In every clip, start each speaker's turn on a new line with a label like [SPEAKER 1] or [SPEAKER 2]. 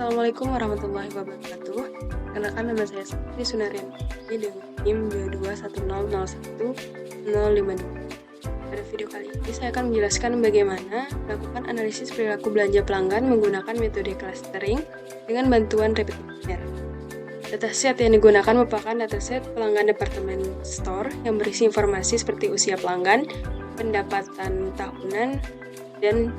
[SPEAKER 1] Assalamualaikum warahmatullahi wabarakatuh. Kenalkan nama saya Sakti Sunariani dengan NIM 221001052. Pada video kali ini saya akan menjelaskan bagaimana melakukan analisis perilaku belanja pelanggan menggunakan metode clustering dengan bantuan repeater. Dataset yang digunakan merupakan dataset pelanggan departemen store yang berisi informasi seperti usia pelanggan, pendapatan tahunan, dan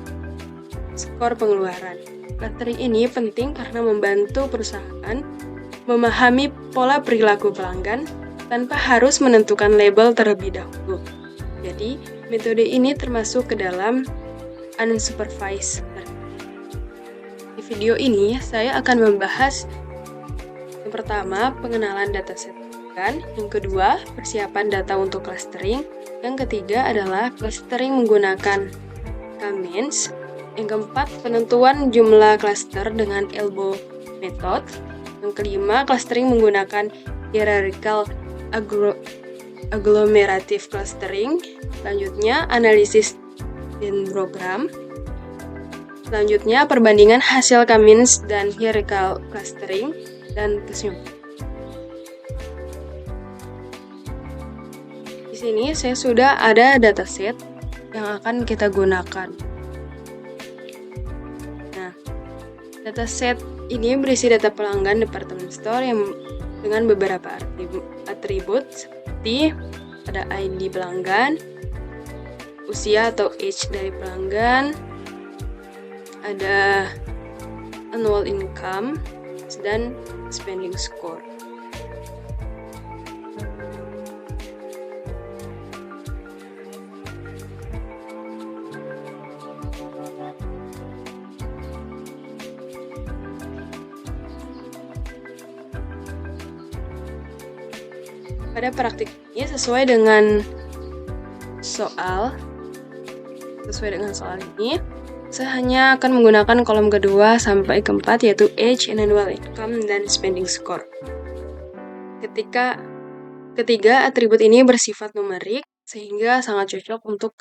[SPEAKER 1] skor pengeluaran. Clustering ini penting karena membantu perusahaan memahami pola perilaku pelanggan tanpa harus menentukan label terlebih dahulu. Jadi, metode ini termasuk ke dalam unsupervised learning. Di video ini, saya akan membahas yang pertama, pengenalan dataset pelanggan, yang kedua, persiapan data untuk clustering, yang ketiga adalah clustering menggunakan K-means, yang keempat, penentuan jumlah cluster dengan elbow method. Yang kelima, clustering menggunakan hierarchical agglomerative clustering. Selanjutnya, analisis dendrogram. Selanjutnya, perbandingan hasil K-means dan hierarchical clustering. Dan kesimpulan. Di sini saya sudah ada dataset yang akan kita gunakan. Dataset ini berisi data pelanggan department store yang dengan beberapa atribut seperti ada ID pelanggan, usia atau age dari pelanggan, ada annual income, dan spending score. Pada praktik ini sesuai dengan soal ini, saya hanya akan menggunakan kolom kedua sampai keempat, yaitu age, annual income, dan spending score. Ketiga atribut ini bersifat numerik, sehingga sangat cocok untuk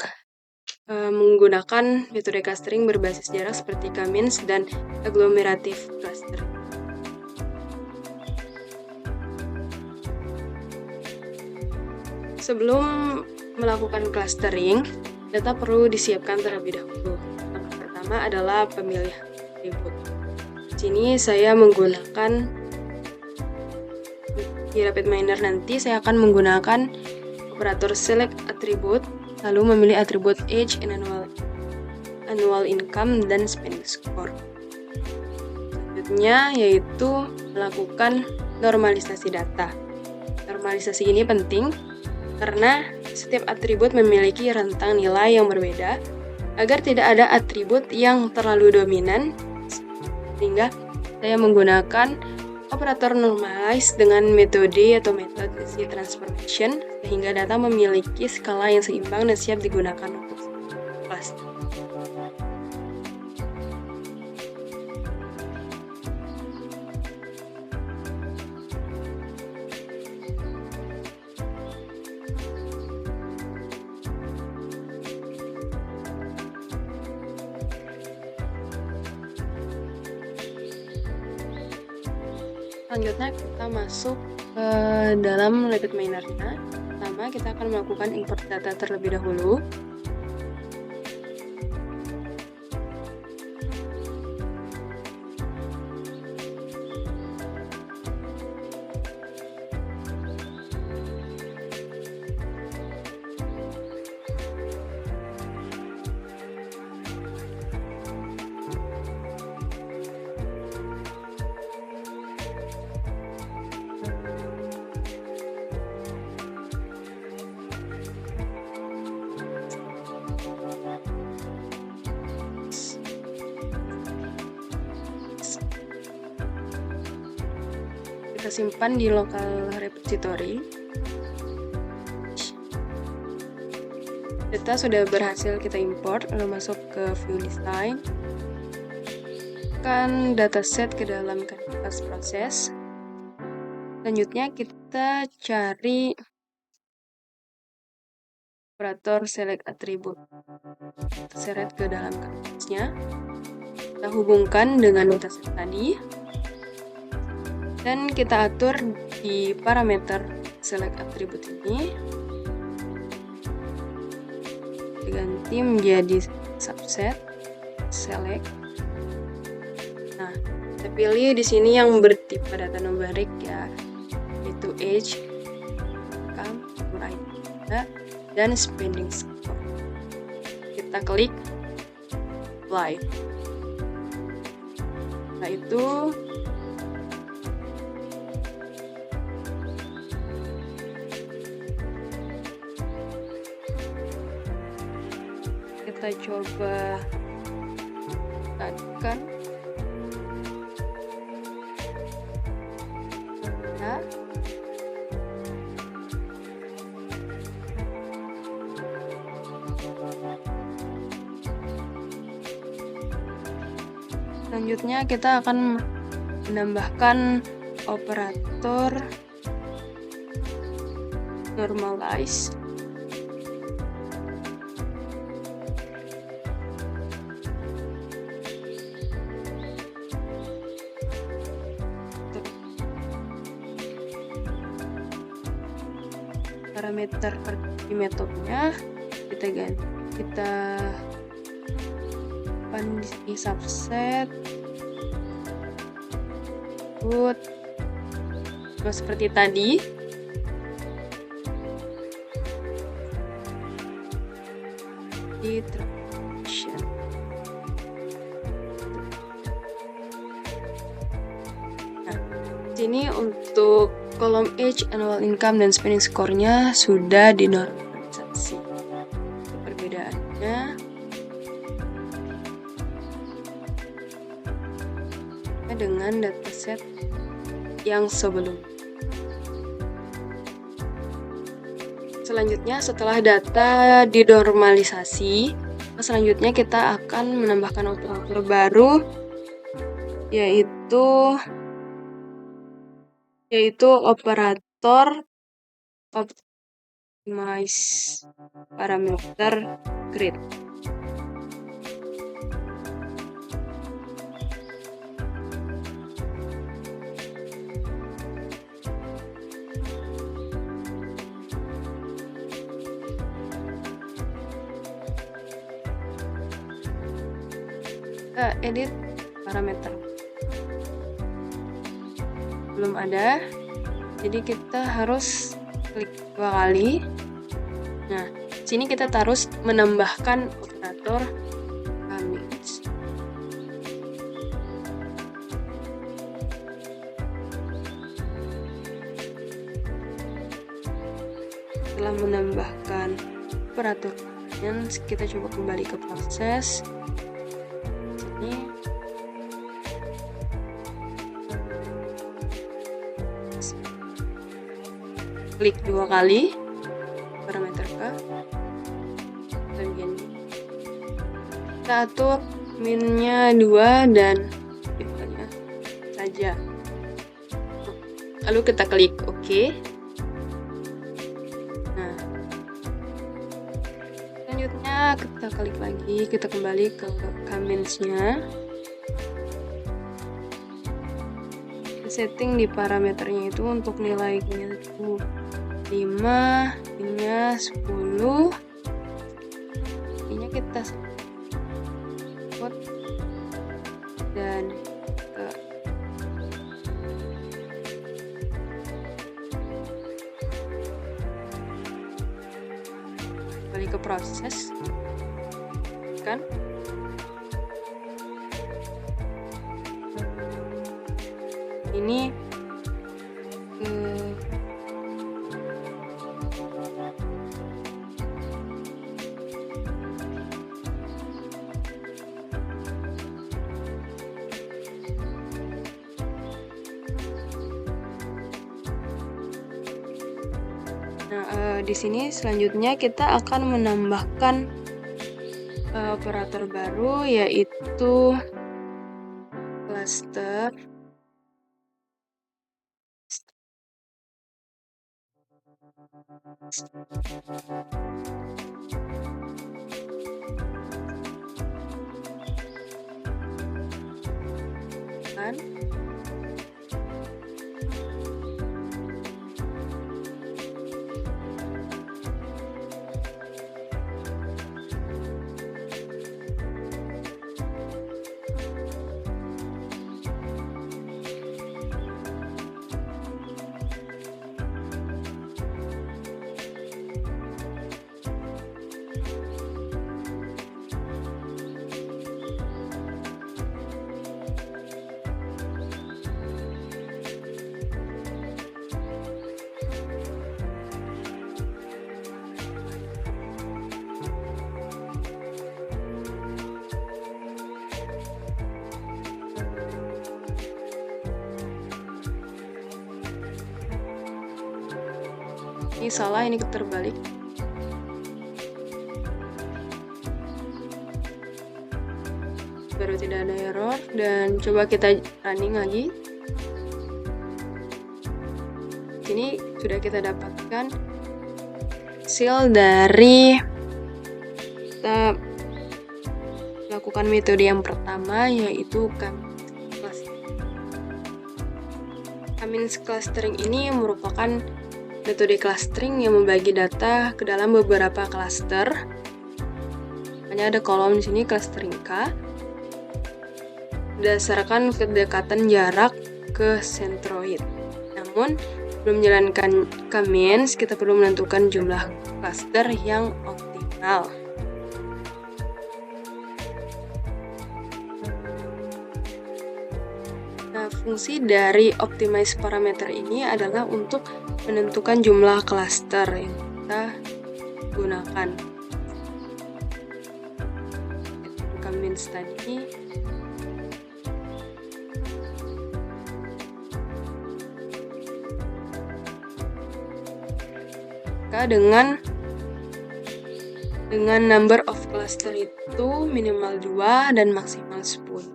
[SPEAKER 1] menggunakan metode clustering berbasis jarak seperti K-means dan agglomerative clustering. Sebelum melakukan clustering, data perlu disiapkan terlebih dahulu. Langkah pertama adalah pemilihan atribut. Di sini saya menggunakan di RapidMiner nanti saya akan menggunakan operator select atribut, lalu memilih atribut age, annual income, dan spending score. Selanjutnya yaitu melakukan normalisasi data. Normalisasi ini penting karena setiap atribut memiliki rentang nilai yang berbeda agar tidak ada atribut yang terlalu dominan, sehingga saya menggunakan operator normalize dengan metode transformation sehingga data memiliki skala yang seimbang dan siap digunakan untuk cluster. Selanjutnya kita masuk ke dalam RapidMiner-nya. Pertama, kita akan melakukan import data terlebih dahulu. Kita simpan di local repository. Data sudah berhasil kita import, lalu masuk ke view design. Masukkan dataset ke dalam canvas proses. Selanjutnya kita cari operator select atribut. Seret ke dalam canvasnya. Kita hubungkan dengan dataset tadi. Dan kita atur di parameter select atribut ini, diganti menjadi subset select. Nah, kita pilih di sini yang bertipe data numerik ya, yaitu age, income, umur ID, dan spending score. Kita klik apply. Setelah itu kita coba tekan nah, selanjutnya kita akan menambahkan operator normalize. Parameter di metodenya kita ganti, kita di subset put seperti tadi. Di transaction. Nah, sini untuk kolom age, annual income, dan spending score-nya sudah dinormalisasi. Perbedaannya dengan dataset yang sebelum. Selanjutnya, setelah data dinormalisasi, selanjutnya kita akan menambahkan operator baru, yaitu operator optimize parameter grid. Kita edit parameter. Belum ada, jadi kita harus klik 2 kali. Nah, sini kita harus menambahkan operator commits. Setelah menambahkan operator, dan kita coba kembali ke proses. Sini klik 2 kali parameter ke bagian ini. Kita atur minnya 2 dan tipenya saja. Lalu kita klik OK. Nah, selanjutnya kita klik lagi, kita kembali ke comments-nya. Setting di parameternya itu untuk nilainya itu 5, ininya 10, ininya kita sebut dan kembali ke proses kan. Ini di sini selanjutnya kita akan menambahkan operator baru, yaitu cluster Ini salah, ini terbalik. Baru tidak ada error, dan coba kita running lagi. Ini sudah kita dapatkan hasil dari kita melakukan metode yang pertama, yaitu Cummins clustering. Ini merupakan metode clustering yang membagi data ke dalam beberapa cluster. Hanya ada kolom di sini clustering K berdasarkan kedekatan jarak ke sentroid. Namun sebelum menjalankan Cummins, kita perlu menentukan jumlah cluster yang optimal. Nah, fungsi dari optimize parameter ini adalah untuk menentukan jumlah cluster yang kita gunakan. Cummins tadi dengan number of cluster itu minimal 2 dan maksimal 10.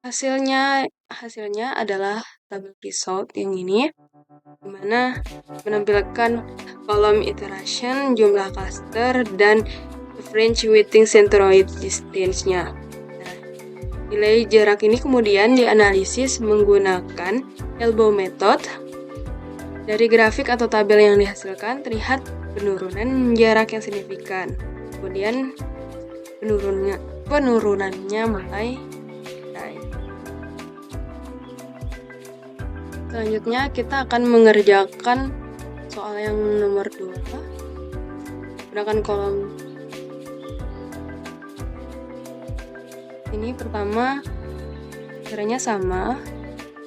[SPEAKER 1] Hasilnya adalah tabel result yang ini, di mana menampilkan kolom iteration, jumlah cluster, dan average weighting centroid distance-nya. Nah, nilai jarak ini kemudian dianalisis menggunakan elbow method. Dari grafik atau tabel yang dihasilkan terlihat penurunan jarak yang signifikan. Kemudian penurunannya mulai naik. Selanjutnya kita akan mengerjakan soal yang nomor 2. Gunakan kolom ini. Pertama, caranya sama.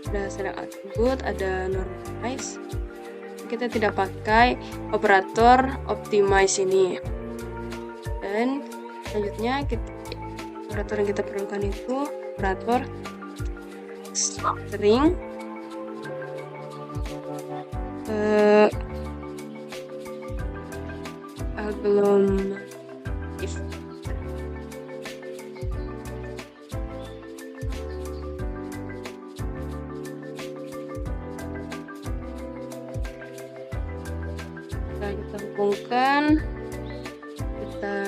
[SPEAKER 1] Ada select atribut, ada normalize. Kita tidak pakai operator optimize ini. Dan selanjutnya operator yang kita perlukan itu operator string agglomerate. Kita hubungkan, kita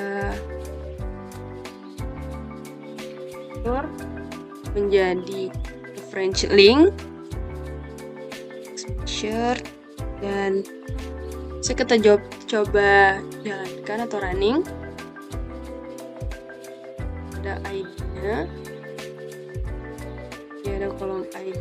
[SPEAKER 1] atur menjadi reference link, measure, dan bisa kita coba jalankan atau running. Ada ID-nya, dia ada kolom ID.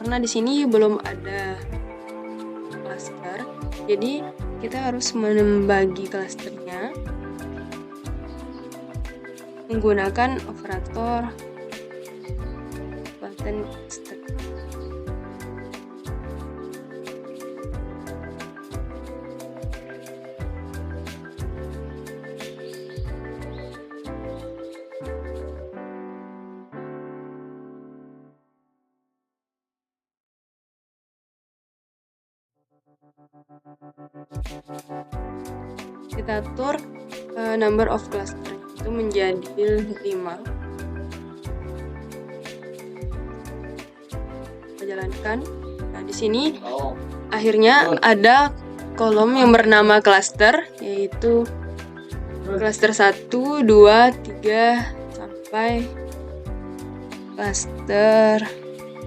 [SPEAKER 1] Karena di sini belum ada cluster, jadi kita harus membagi clusternya menggunakan operator button cluster. Kita atur number of cluster itu menjadi 5. Kita jalankan. Nah, di sini akhirnya ada kolom yang bernama cluster, yaitu cluster 1, 2, 3 sampai cluster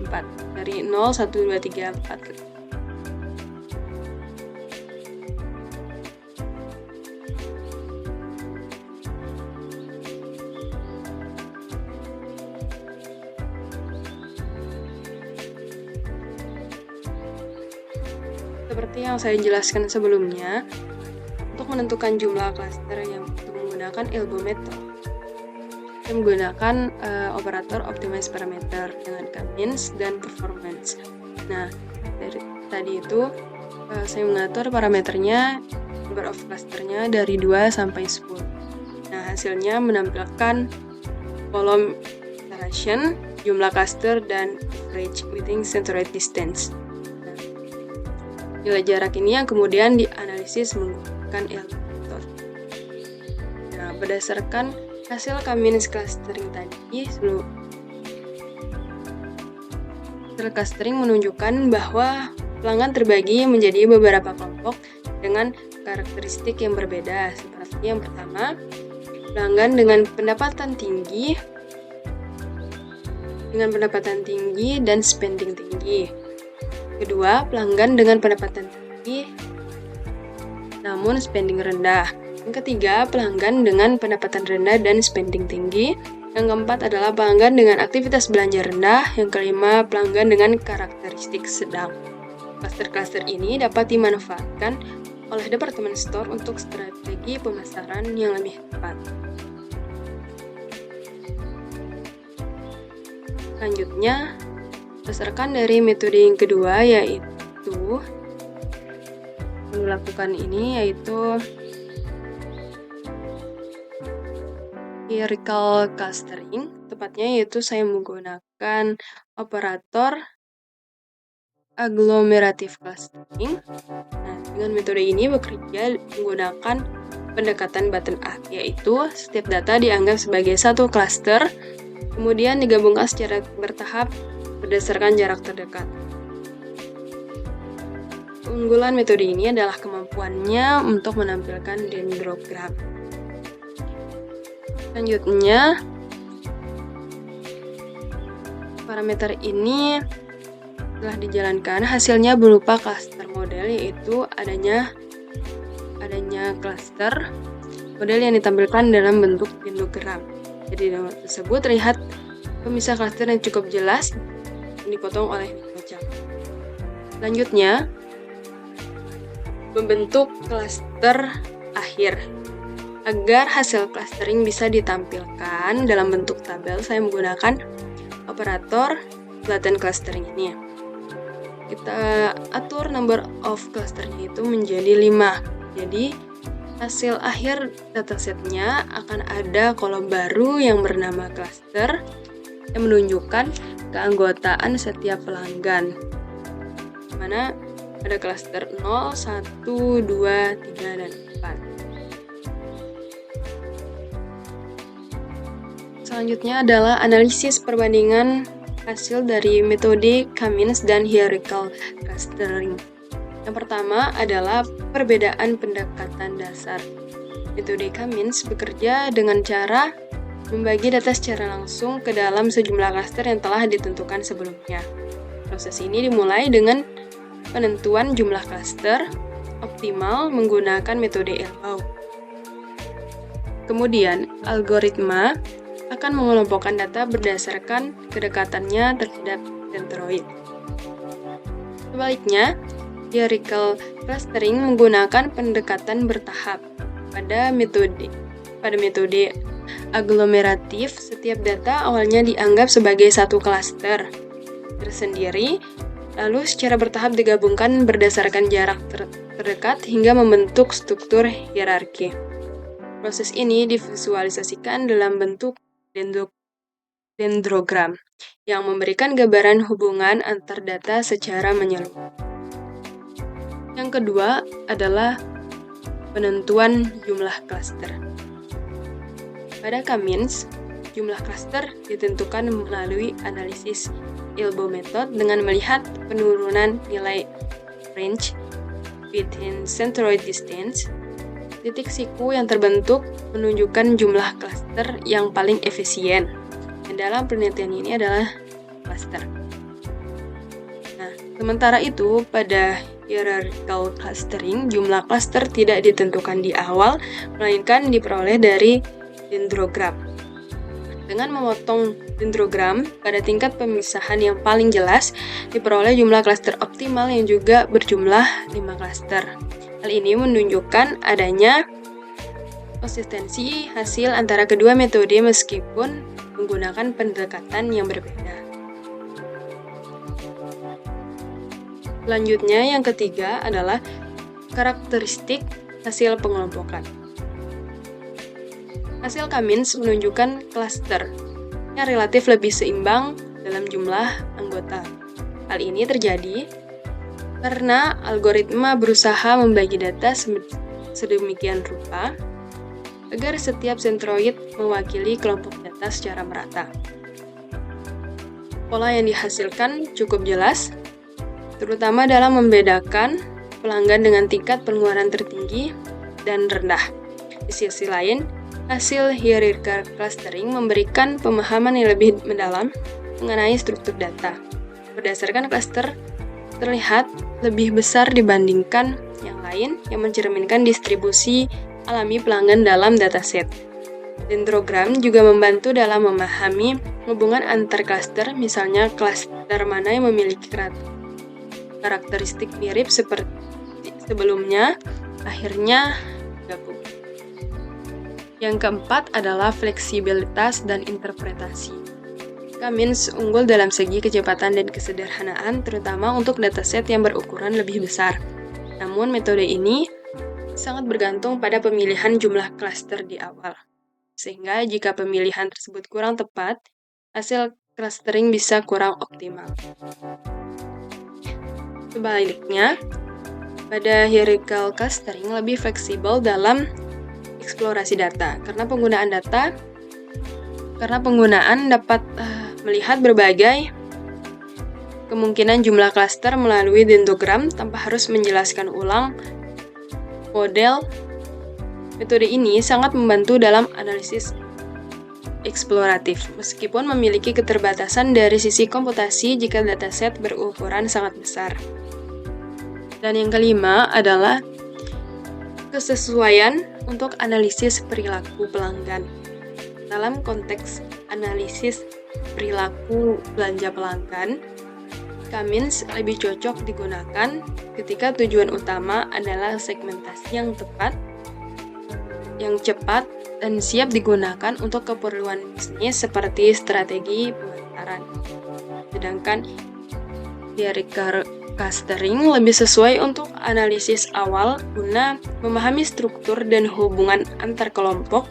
[SPEAKER 1] 4. Dari 0, 1, 2, 3, 4. Seperti yang saya jelaskan sebelumnya, untuk menentukan jumlah cluster yang menggunakan elbow method, kita menggunakan operator optimize parameter dengan Cummins dan performance. Nah, dari tadi itu saya mengatur parameternya number of clusternya dari 2 sampai 10. Nah, hasilnya menampilkan kolom iteration, jumlah cluster, dan average within centroid distance. Nah, nilai jarak ini yang kemudian dianalisis menggunakan ilmu method. Nah, berdasarkan hasil K- clustering tadi, hasil clustering menunjukkan bahwa pelanggan terbagi menjadi beberapa kelompok dengan karakteristik yang berbeda. Seperti yang pertama, pelanggan dengan pendapatan tinggi dan spending tinggi. Kedua, pelanggan dengan pendapatan tinggi namun spending rendah. Yang ketiga, pelanggan dengan pendapatan rendah dan spending tinggi. Yang keempat adalah pelanggan dengan aktivitas belanja rendah. Yang kelima, pelanggan dengan karakteristik sedang. Cluster-cluster ini dapat dimanfaatkan oleh departemen store untuk strategi pemasaran yang lebih tepat. Selanjutnya, berdasarkan dari metode yang kedua yaitu melakukan ini yaitu hierarchical clustering, tepatnya yaitu saya menggunakan operator agglomerative clustering. Nah, dengan metode ini bekerja menggunakan pendekatan bottom up, yaitu setiap data dianggap sebagai satu cluster, kemudian digabungkan secara bertahap berdasarkan jarak terdekat. Keunggulan metode ini adalah kemampuannya untuk menampilkan dendrogram. Selanjutnya, parameter ini telah dijalankan, hasilnya berupa cluster model, yaitu adanya cluster model yang ditampilkan dalam bentuk dendrogram. Jadi dalam tersebut terlihat pemisah cluster yang cukup jelas yang dipotong oleh mikrochart. Selanjutnya, membentuk cluster akhir. Agar hasil clustering bisa ditampilkan dalam bentuk tabel, saya menggunakan operator latent clustering ini. Kita atur number of clusternya itu menjadi 5. Jadi, hasil akhir datasetnya akan ada kolom baru yang bernama cluster yang menunjukkan keanggotaan setiap pelanggan. Mana ada cluster 0, 1, 2, 3, dan 4. Selanjutnya adalah analisis perbandingan hasil dari metode K- dan hierarchical clustering. Yang pertama adalah perbedaan pendekatan dasar. Metode K- bekerja dengan cara membagi data secara langsung ke dalam sejumlah cluster yang telah ditentukan sebelumnya. Proses ini dimulai dengan penentuan jumlah cluster optimal menggunakan metode Elbow. Kemudian, algoritma akan mengelompokkan data berdasarkan kedekatannya terhadap dendroid. Sebaliknya, hierarchical clustering menggunakan pendekatan bertahap. Pada metode agglomeratif, setiap data awalnya dianggap sebagai satu cluster tersendiri, lalu secara bertahap digabungkan berdasarkan jarak terdekat hingga membentuk struktur hierarki. Proses ini divisualisasikan dalam bentuk dendrogram yang memberikan gambaran hubungan antar data secara menyeluruh. Yang kedua adalah penentuan jumlah cluster. Pada K- jumlah cluster ditentukan melalui analisis Elbow method dengan melihat penurunan nilai range within centroid distance. Titik siku yang terbentuk menunjukkan jumlah cluster yang paling efisien. Dan dalam penelitian ini adalah cluster. Nah, sementara itu pada hierarchical clustering, jumlah cluster tidak ditentukan di awal, melainkan diperoleh dari dendrogram. Dengan memotong dendrogram pada tingkat pemisahan yang paling jelas, diperoleh jumlah cluster optimal yang juga berjumlah 5 cluster. Hal ini menunjukkan adanya konsistensi hasil antara kedua metode meskipun menggunakan pendekatan yang berbeda. Selanjutnya, yang ketiga adalah karakteristik hasil pengelompokan. Hasil Cummins menunjukkan klaster yang relatif lebih seimbang dalam jumlah anggota. Hal ini terjadi karena algoritma berusaha membagi data sedemikian rupa agar setiap sentroid mewakili kelompok data secara merata. Pola yang dihasilkan cukup jelas, terutama dalam membedakan pelanggan dengan tingkat pengeluaran tertinggi dan rendah. Di sisi lain, hasil hierarchical clustering memberikan pemahaman yang lebih mendalam mengenai struktur data. Berdasarkan cluster, terlihat lebih besar dibandingkan yang lain yang mencerminkan distribusi alami pelanggan dalam dataset. Dendrogram juga membantu dalam memahami hubungan antar klaster, misalnya klaster mana yang memiliki karakteristik mirip seperti sebelumnya, akhirnya gabung. Yang keempat adalah fleksibilitas dan interpretasi. Cummins unggul dalam segi kecepatan dan kesederhanaan, terutama untuk dataset yang berukuran lebih besar. Namun metode ini sangat bergantung pada pemilihan jumlah klaster di awal. Sehingga jika pemilihan tersebut kurang tepat, hasil clustering bisa kurang optimal. Sebaliknya, pada hierarchical clustering lebih fleksibel dalam eksplorasi data, karena penggunaan dapat melihat berbagai kemungkinan jumlah klaster melalui dendrogram tanpa harus menjelaskan ulang model. Metode ini sangat membantu dalam analisis eksploratif, meskipun memiliki keterbatasan dari sisi komputasi jika dataset berukuran sangat besar. Dan yang kelima adalah kesesuaian untuk analisis perilaku pelanggan. Dalam konteks analisis perilaku belanja pelanggan, Cummins lebih cocok digunakan ketika tujuan utama adalah segmentasi yang tepat, yang cepat, dan siap digunakan untuk keperluan bisnis seperti strategi pemasaran. Sedangkan hierarchical clustering lebih sesuai untuk analisis awal guna memahami struktur dan hubungan antar kelompok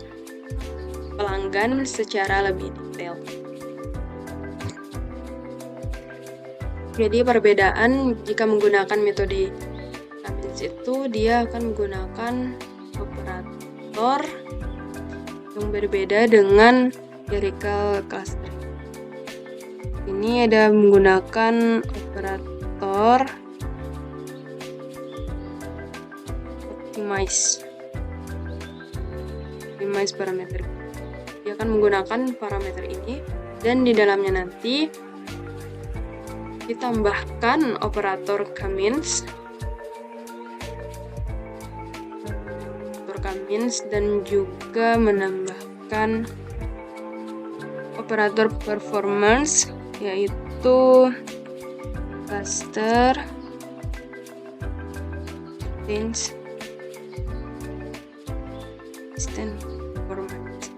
[SPEAKER 1] pelanggan secara lebih detail. Jadi perbedaan jika menggunakan metode Cummins itu dia akan menggunakan operator yang berbeda dengan hierarchical clustering. Ini ada menggunakan operator optimize parameter. Dia akan menggunakan parameter ini dan di dalamnya nanti ditambahkan operator Cummins dan juga menambahkan operator performance, yaitu cluster performance.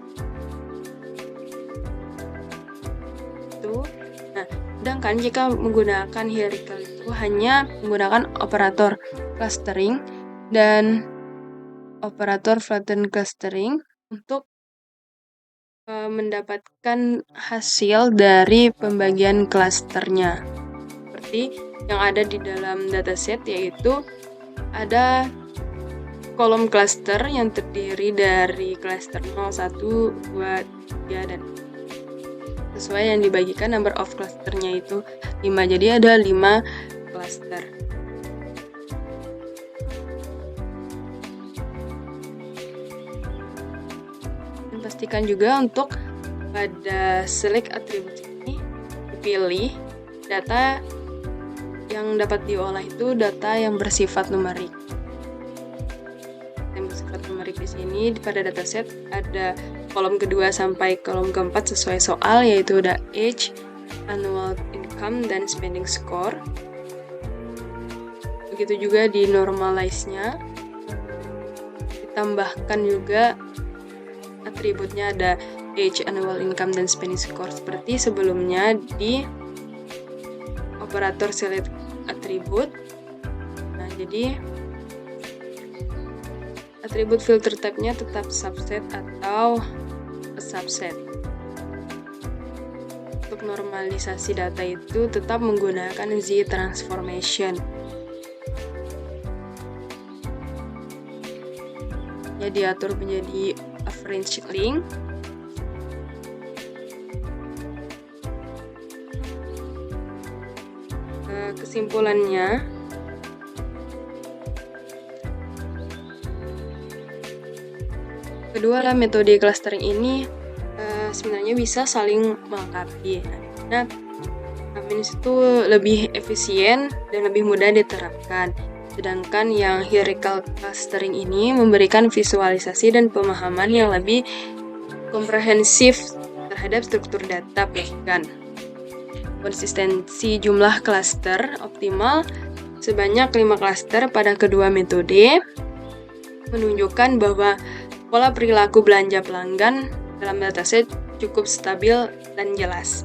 [SPEAKER 1] Nah, sedangkan jika menggunakan hierarchical itu hanya menggunakan operator clustering dan operator flatten clustering untuk mendapatkan hasil dari pembagian klasternya. Seperti yang ada di dalam dataset, yaitu ada kolom cluster yang terdiri dari cluster 0, 1, 2, 3, dan sesuai yang dibagikan number of clusternya itu 5. Jadi ada 5 cluster. Pastikan juga untuk pada select attribute ini dipilih data yang dapat diolah itu data yang bersifat numerik. Yang bersifat numerik di sini pada dataset ada kolom kedua sampai kolom keempat sesuai soal, yaitu ada age, annual income, dan spending score. Begitu juga di normalize-nya. Ditambahkan juga atributnya ada age, annual income, dan spending score seperti sebelumnya di operator select attribute. Nah, jadi atribut filter type-nya tetap subset atau subset. Untuk normalisasi data itu tetap menggunakan Z transformation. Ya, diatur menjadi average link. Kesimpulannya, kedua metode clustering ini sebenarnya bisa saling melengkapi. Nah, Cummins itu lebih efisien dan lebih mudah diterapkan. Sedangkan yang hierarchical clustering ini memberikan visualisasi dan pemahaman yang lebih komprehensif terhadap struktur data pelanggan. Konsistensi jumlah klaster optimal sebanyak 5 klaster pada kedua metode menunjukkan bahwa pola perilaku belanja pelanggan dalam dataset cukup stabil dan jelas.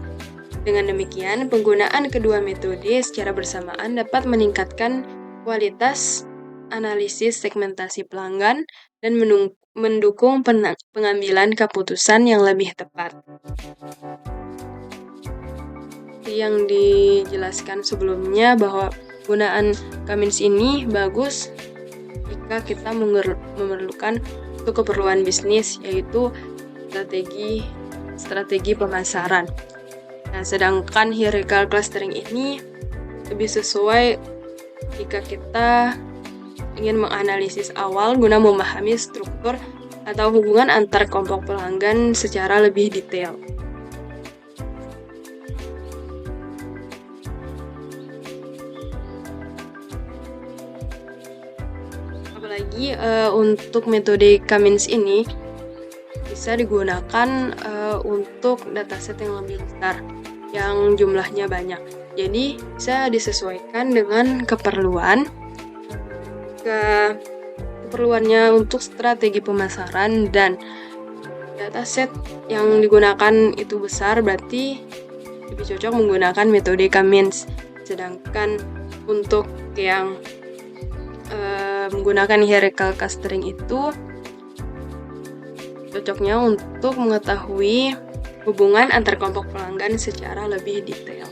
[SPEAKER 1] Dengan demikian, penggunaan kedua metode secara bersamaan dapat meningkatkan kualitas analisis segmentasi pelanggan dan mendukung pengambilan keputusan yang lebih tepat. Yang dijelaskan sebelumnya bahwa penggunaan Cummins ini bagus jika kita memerlukan untuk keperluan bisnis, yaitu strategi pemasaran. Nah, sedangkan hierarchical clustering ini lebih sesuai jika kita ingin menganalisis awal guna memahami struktur atau hubungan antar kelompok pelanggan secara lebih detail. Apalagi untuk metode Cummins ini bisa digunakan untuk dataset yang lebih besar, yang jumlahnya banyak. Jadi bisa disesuaikan dengan keperluannya untuk strategi pemasaran, dan dataset yang digunakan itu besar, berarti lebih cocok menggunakan metode Cummins. Sedangkan untuk yang menggunakan hierarchical clustering itu cocoknya untuk mengetahui hubungan antar kelompok pelanggan secara lebih detail.